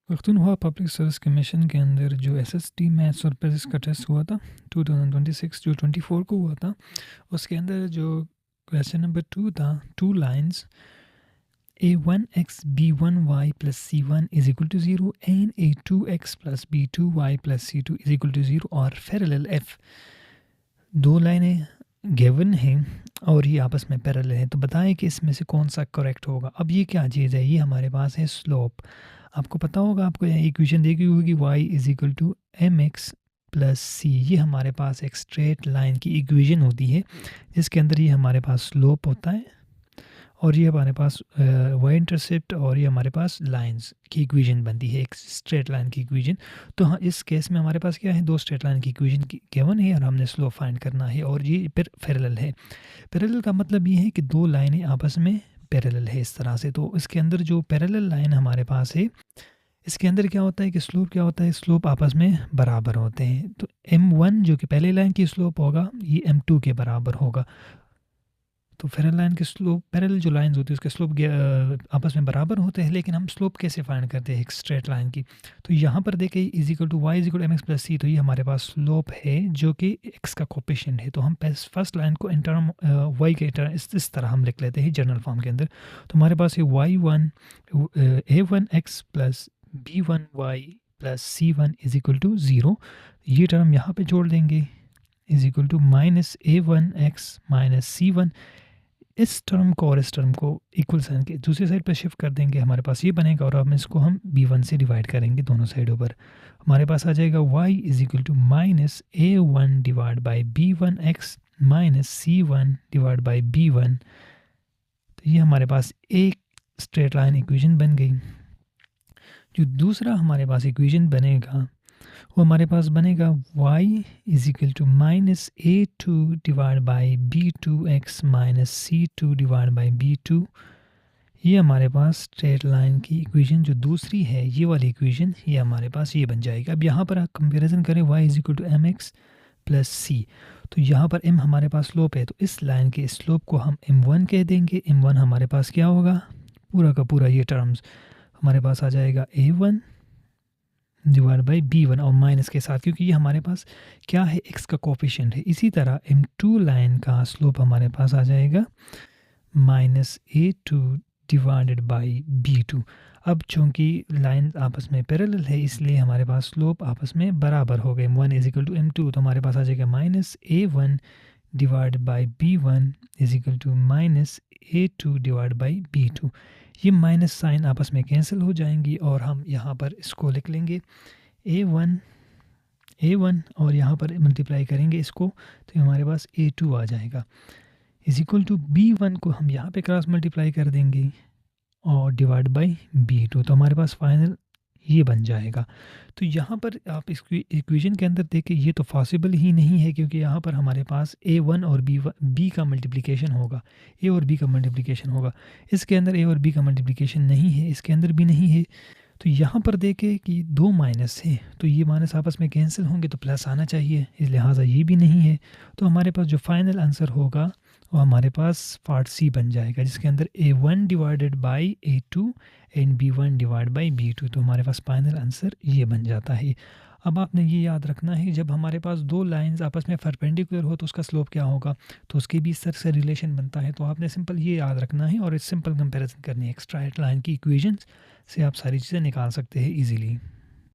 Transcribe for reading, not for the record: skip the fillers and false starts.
Pakhtunkhwa public service commission के अंदर जो एसएसटी मैथ्स और फिजिक्स का टेस्ट हुआ था 2026 जो 24 को हुआ था, उसके अंदर जो क्वेश्चन नंबर 2 था, 2 lines a1x b1y plus c1 is equal to 0 and a2x plus b2y plus c2 is equal to 0 और पैरेलल f, दो लाइनें गिवन हैं और ये आपस में पैरेलल हैं, तो बताएं कि इसमें से कौन सा करेक्ट होगा। अब ये क्या चीज़ है, ये हमारे पास है स्लोप। आपको पता होगा, आपको यहाँ इक्वेशन देखी होगी y is equal to m x plus c. ये हमारे पास एक स्ट्रेट लाइन की इक्वेशन होती है जिसके अंदर ये हमारे पास स्लोप होता है और ये हमारे पास वाई इंटरसेप्ट और ये हमारे पास लाइंस की इक्वेशन बनती है, एक स्ट्रेट लाइन की इक्वेशन। तो हाँ, इस केस में हमारे पास क्या है, दो स्ट्रेट लाइन की इक्वेशन गिवन है और हमने स्लोप फाइंड करना है और ये फिर पैरेलल है। पैरेलल का मतलब ये है कि दो लाइनें आपस में पैरेलल है इस तरह से। तो इसके अंदर जो पैरेलल लाइन हमारे पास है, इसके अंदर क्या होता है कि स्लोप क्या होता है, स्लोप आपस में बराबर होते हैं। तो m1 जो कि पहले लाइन की स्लोप होगा, ये m2 के बराबर होगा। तो पैरेलल लाइन के स्लोप, पैरेलल जो लाइंस होती है उसके स्लोप आपस में बराबर होते हैं, लेकिन हम स्लोप कैसे फाइंड करते हैं एक स्ट्रेट लाइन की। तो यहाँ पर देखें is equal to y is equal to m x plus c, तो ये हमारे पास स्लोप है जो कि एक्स का कोफिशिएंट है। तो हम फर्स्ट लाइन को इन टर्म वाई के टर्म इस तरह हम लिख लेते हैं जनरल फॉर्म के अंदर। तो हमारे पास है y1 a1x plus b1y plus c1 is equal to 0। ये टर्म यहाँ पे जोड़ देंगे, is equal to minus a1x minus c1। इस टर्म को और इस टर्म को इक्वल साइन के दूसरी साइड पर शिफ्ट कर देंगे, हमारे पास ये बनेगा और अब इसको हम b1 से डिवाइड करेंगे दोनों साइडों पर। हमारे पास आ जाएगा y is equal to minus a1 divide by b1x minus c1 divide by b1। तो ये हमारे पास एक स्ट्रेट लाइन इक्वेशन बन गई। जो दूसरा हमारे पास इक्वेशन बनेगा वो हमारे पास बनेगा y is equal to minus a2 divide by b2x minus c2 divide by b2। ये हमारे पास स्ट्रेट लाइन की इक्वेशन जो दूसरी है, ये वाली इक्वेशन, ये हमारे पास ये बन जाएगा। अब यहाँ पर आप कंपेरिजन करें y is equal to m x plus c, तो यहाँ पर m हमारे पास स्लोप है, तो इस लाइन के स्लोप को हम m1 कह देंगे। m1 हमारे पास क्या होगा, पूरा का पूरा ये टर्म्स हमारे पास आ जाएगा a1 डिवाइड बाई b1 और माइनस के साथ, क्योंकि ये हमारे पास क्या है, x का कोफिशिएंट है। इसी तरह m2 लाइन का स्लोप हमारे पास आ जाएगा minus a2 divided by b2। अब चूँकि लाइन आपस में पैरेलल है इसलिए हमारे पास स्लोप आपस में बराबर हो गए, 1 इज इक्वल टू m2, तो हमारे पास आ जाएगा minus a1 divide by b1 is equal to minus a2 divide by b2। ये माइनस साइन आपस में कैंसिल हो जाएंगी और हम यहाँ पर इसको लिख लेंगे a1 और यहाँ पर मल्टीप्लाई करेंगे इसको, तो हमारे पास a2 आ जाएगा इज इक्वल टू b1 को हम यहाँ पे क्रॉस मल्टीप्लाई कर देंगे और डिवाइड बाई b2, तो हमारे पास फाइनल ये बन जाएगा। तो यहाँ पर आप इस इक्वेशन के अंदर देखें, ये तो पॉसिबल ही नहीं है क्योंकि यहाँ पर हमारे पास a1 और b का मल्टीप्लिकेशन होगा, a और b का मल्टीप्लिकेशन होगा। इसके अंदर a और b का मल्टीप्लिकेशन नहीं है, इसके अंदर भी नहीं है। तो यहाँ पर देखें कि दो माइनस है, तो ये माइनस आपस में कैंसिल होंगे तो प्लस आना चाहिए, इस लिहाजा ये भी नहीं है। तो हमारे पास जो फाइनल आंसर होगा वो हमारे पास पार्ट सी बन जाएगा, जिसके अंदर a1 divided by a2 and b1 divide by b2। तो हमारे पास फाइनल आंसर ये बन जाता है। अब आपने ये याद रखना है, जब हमारे पास दो लाइंस आपस में परपेंडिकुलर हो तो उसका स्लोप क्या होगा, तो उसके बीच सर से रिलेशन बनता है। तो आपने सिंपल ये याद रखना है और इस सिंपल कंपैरिजन करनी है। स्ट्रेट लाइन की इक्वेशंस से आप सारी चीज़ें निकाल सकते हैं इजीली।